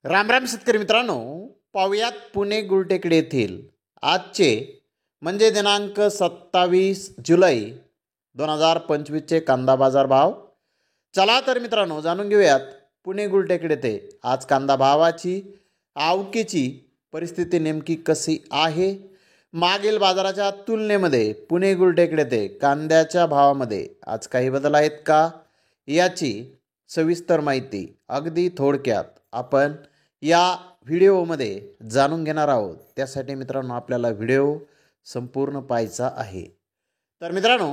राम राम शेतकरी मित्रांनो, पाहुयात पुणे गुलटेकडी येथील आजचे म्हणजे दिनांक 27 जुलै 2025चे कांदा बाजार भाव. चला तर मित्रांनो जाणून घेऊयात पुणे गुलटेकडी येथे आज कांदा भावाची आवकेची परिस्थिती नेमकी कशी आहे. मागील बाजाराच्या तुलनेमध्ये पुणे गुलटेकडी येथे कांद्याच्या भावामध्ये आज काही बदल आहेत का, याची सविस्तर माहिती अगदी थोडक्यात आपण या व्हिडिओमध्ये जाणून घेणार आहोत. त्यासाठी मित्रांनो आपल्याला व्हिडिओ संपूर्ण पाहायचा आहे. तर मित्रांनो,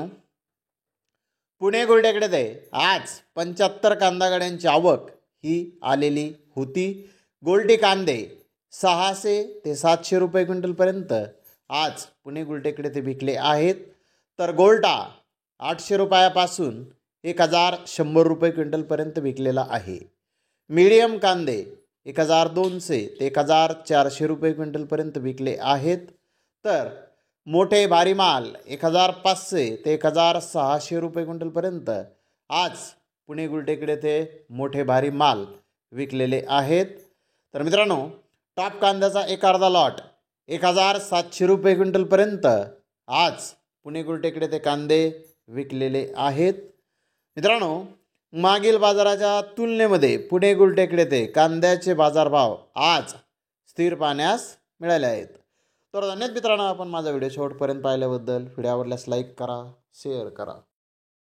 पुणे गुलटेकडे आज 75 कांदा गाड्यांची आवक ही आलेली होती. गोल्टी कांदे 600 ते 700 रुपये क्विंटलपर्यंत आज पुणे गुलटेकडे ते विकले आहेत. तर गोल्टा 800 रुपयापासून 1100 रुपये क्विंटलपर्यंत विकलेला आहे. मीडियम कांदे 1200 ते 1400 रुपये क्विंटलपर्यंत विकले आहेत. तर मोठे भारी माल 1500 ते 1600 रुपये क्विंटलपर्यंत आज पुणे गुलटेकडे ते मोठे भारी माल विकलेले आहेत. तर मित्रांनो, टॉप कांद्याचा एक अर्धा लॉट 1700 रुपये क्विंटलपर्यंत आज पुणे गुलटेकडे ते कांदे विकलेले आहेत. मित्रांनो, मागील बाजाराच्या तुलनेमध्ये पुणे गुलटेकडे ते कांद्याचे बाजारभाव आज स्थिर पाहण्यास मिळाले आहेत. तर धन्यवाद मित्रांनो, आपण माझा व्हिडिओ शेवटपर्यंत पाहिल्याबद्दल. व्हिडिओ आवडल्यास लाईक करा, शेअर करा.